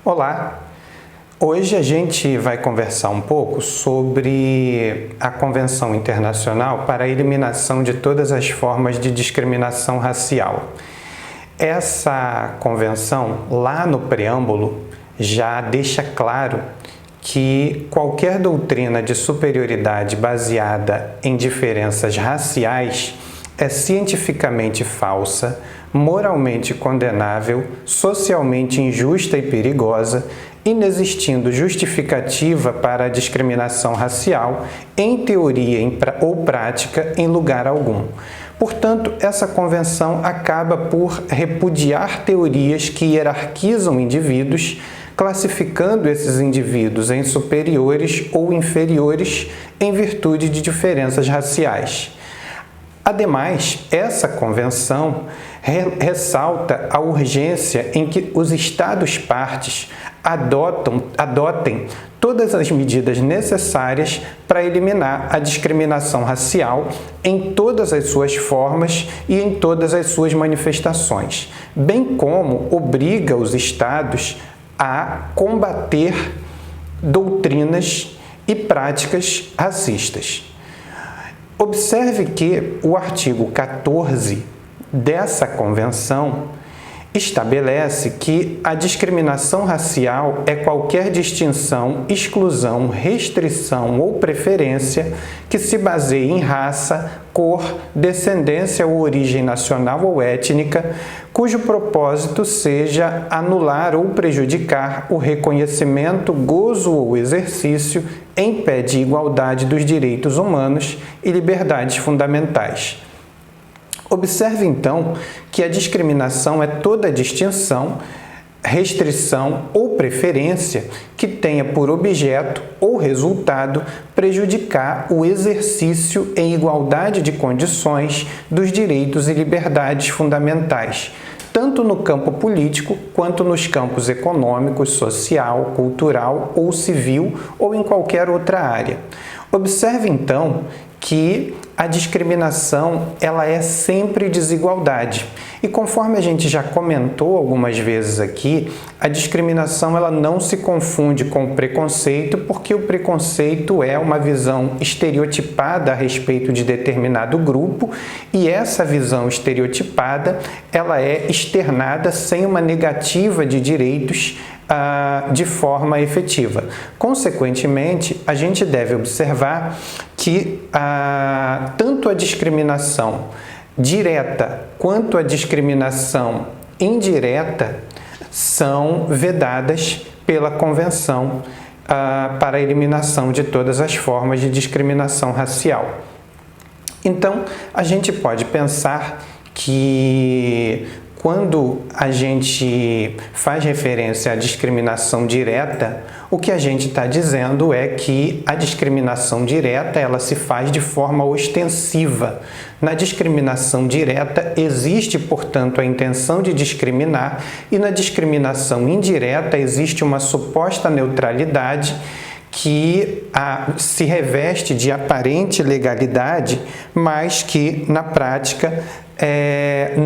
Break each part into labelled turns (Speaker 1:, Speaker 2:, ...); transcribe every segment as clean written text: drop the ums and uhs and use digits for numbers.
Speaker 1: Olá! Hoje a gente vai conversar um pouco sobre a Convenção Internacional para a Eliminação de Todas as Formas de Discriminação Racial. Essa convenção, lá no preâmbulo, já deixa claro que qualquer doutrina de superioridade baseada em diferenças raciais é cientificamente falsa, moralmente condenável, socialmente injusta e perigosa, inexistindo justificativa para a discriminação racial, em teoria ou prática, em lugar algum. Portanto, essa convenção acaba por repudiar teorias que hierarquizam indivíduos, classificando esses indivíduos em superiores ou inferiores em virtude de diferenças raciais. Ademais, essa convenção ressalta a urgência em que os Estados-partes adotem todas as medidas necessárias para eliminar a discriminação racial em todas as suas formas e em todas as suas manifestações, bem como obriga os Estados a combater doutrinas e práticas racistas. Observe que o artigo 14 dessa convenção estabelece que a discriminação racial é qualquer distinção, exclusão, restrição ou preferência que se baseie em raça, cor, descendência ou origem nacional ou étnica, cujo propósito seja anular ou prejudicar o reconhecimento, gozo ou exercício em pé de igualdade dos direitos humanos e liberdades fundamentais. Observe, então, que a discriminação é toda distinção, restrição ou preferência que tenha por objeto ou resultado prejudicar o exercício em igualdade de condições dos direitos e liberdades fundamentais, tanto no campo político quanto nos campos econômicos, social, cultural ou civil ou em qualquer outra área. Observe, então, que a discriminação ela é sempre desigualdade. E conforme a gente já comentou algumas vezes aqui, a discriminação ela não se confunde com o preconceito, porque o preconceito é uma visão estereotipada a respeito de determinado grupo, e essa visão estereotipada ela é externada sem uma negativa de direitos de forma efetiva. Consequentemente, a gente deve observar que tanto a discriminação direta quanto a discriminação indireta são vedadas pela Convenção para a eliminação de todas as formas de discriminação racial. Então, a gente pode pensar que quando a gente faz referência à discriminação direta, o que a gente está dizendo é que a discriminação direta ela se faz de forma ostensiva. Na discriminação direta existe, portanto, a intenção de discriminar, e na discriminação indireta existe uma suposta neutralidade que se reveste de aparente legalidade, mas que, na prática,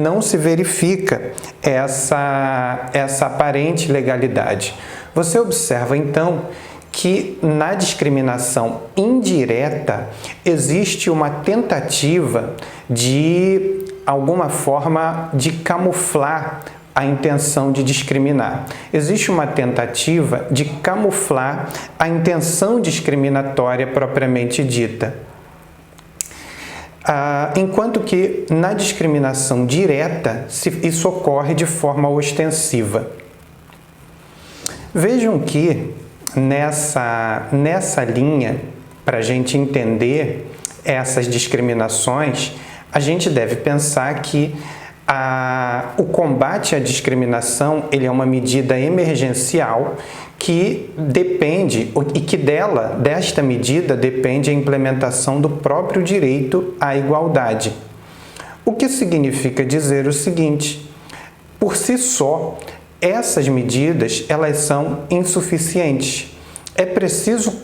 Speaker 1: não se verifica essa aparente legalidade. Você observa, então, que na discriminação indireta existe uma tentativa de, alguma forma, de camuflar a intenção de discriminar. Existe uma tentativa de camuflar a intenção discriminatória propriamente dita. Enquanto que na discriminação direta isso ocorre de forma ostensiva. Vejam que nessa linha, para a gente entender essas discriminações, a gente deve pensar que o combate à discriminação ele é uma medida emergencial que depende, e que desta medida depende a implementação do próprio direito à igualdade. O que significa dizer o seguinte: por si só, essas medidas elas são insuficientes. É preciso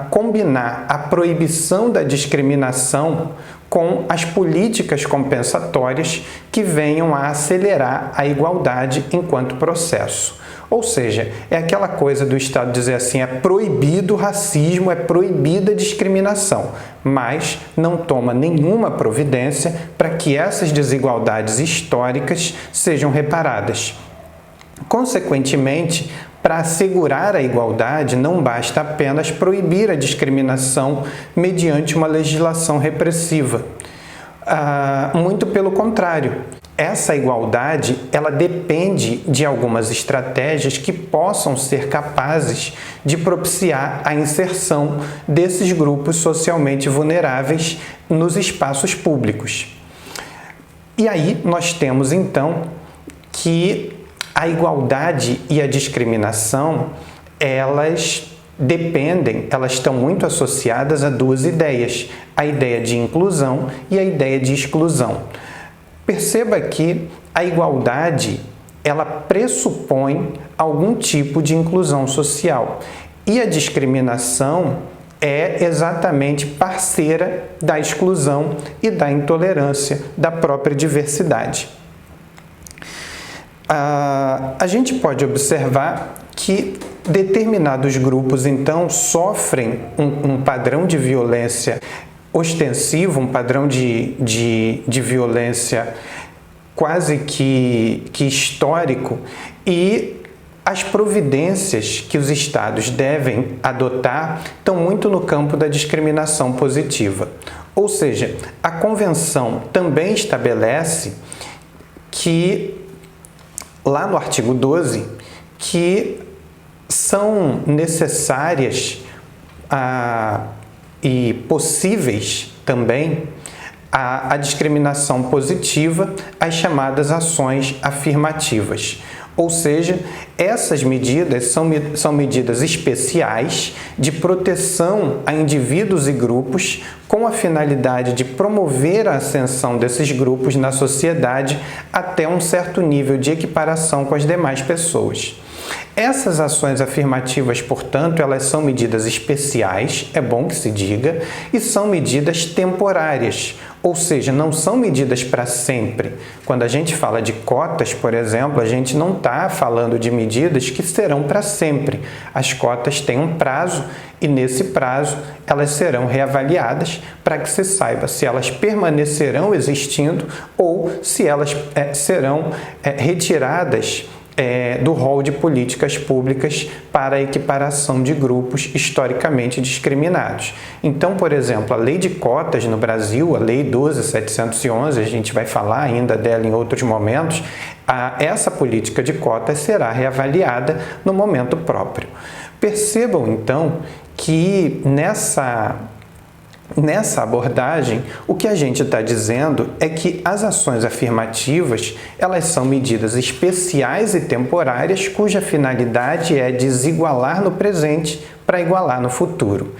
Speaker 1: combinar a proibição da discriminação com as políticas compensatórias que venham a acelerar a igualdade enquanto processo. Ou seja, é aquela coisa do Estado dizer assim, é proibido o racismo, é proibida a discriminação, mas não toma nenhuma providência para que essas desigualdades históricas sejam reparadas. Consequentemente, para assegurar a igualdade, não basta apenas proibir a discriminação mediante uma legislação repressiva. Muito pelo contrário, essa igualdade ela depende de algumas estratégias que possam ser capazes de propiciar a inserção desses grupos socialmente vulneráveis nos espaços públicos. E aí nós temos então que a igualdade e a discriminação, elas estão muito associadas a duas ideias, a ideia de inclusão e a ideia de exclusão. Perceba que a igualdade, ela pressupõe algum tipo de inclusão social e a discriminação é exatamente parceira da exclusão e da intolerância da própria diversidade. A gente pode observar que determinados grupos, então, sofrem um padrão de violência ostensivo, um padrão de violência quase que histórico, e as providências que os estados devem adotar estão muito no campo da discriminação positiva. Ou seja, a Convenção também estabelece que, lá no artigo 12, que são necessárias e possíveis também a discriminação positiva, as chamadas ações afirmativas. Ou seja, essas medidas são medidas especiais de proteção a indivíduos e grupos com a finalidade de promover a ascensão desses grupos na sociedade até um certo nível de equiparação com as demais pessoas. Essas ações afirmativas, portanto, elas são medidas especiais, é bom que se diga, e são medidas temporárias, ou seja, não são medidas para sempre. Quando a gente fala de cotas, por exemplo, a gente não está falando de medidas que serão para sempre. As cotas têm um prazo e, nesse prazo, elas serão reavaliadas para que se saiba se elas permanecerão existindo ou se elas serão retiradas do rol de políticas públicas para a equiparação de grupos historicamente discriminados. Então, por exemplo, a lei de cotas no Brasil, a Lei 12.711, a gente vai falar ainda dela em outros momentos, essa política de cotas será reavaliada no momento próprio. Percebam, então, que nessa abordagem, o que a gente está dizendo é que as ações afirmativas, elas são medidas especiais e temporárias cuja finalidade é desigualar no presente para igualar no futuro.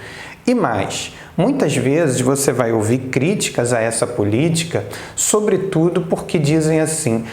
Speaker 1: E mais, muitas vezes você vai ouvir críticas a essa política, sobretudo porque dizem assim,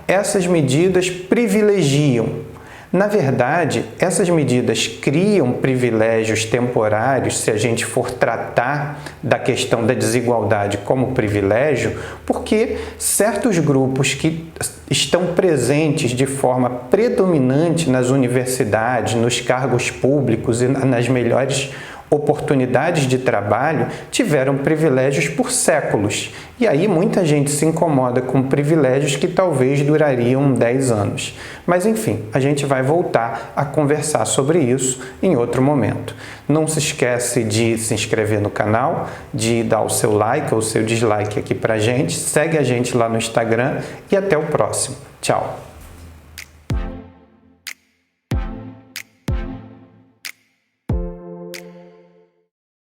Speaker 1: essas medidas privilegiam. Na verdade, essas medidas criam privilégios temporários, se a gente for tratar da questão da desigualdade como privilégio, porque certos grupos que estão presentes de forma predominante nas universidades, nos cargos públicos e nas melhores oportunidades de trabalho tiveram privilégios por séculos. E aí muita gente se incomoda com privilégios que talvez durariam 10 anos. Mas enfim, a gente vai voltar a conversar sobre isso em outro momento. Não se esquece de se inscrever no canal, de dar o seu like ou o seu dislike aqui pra gente. Segue a gente lá no Instagram e até o próximo. Tchau!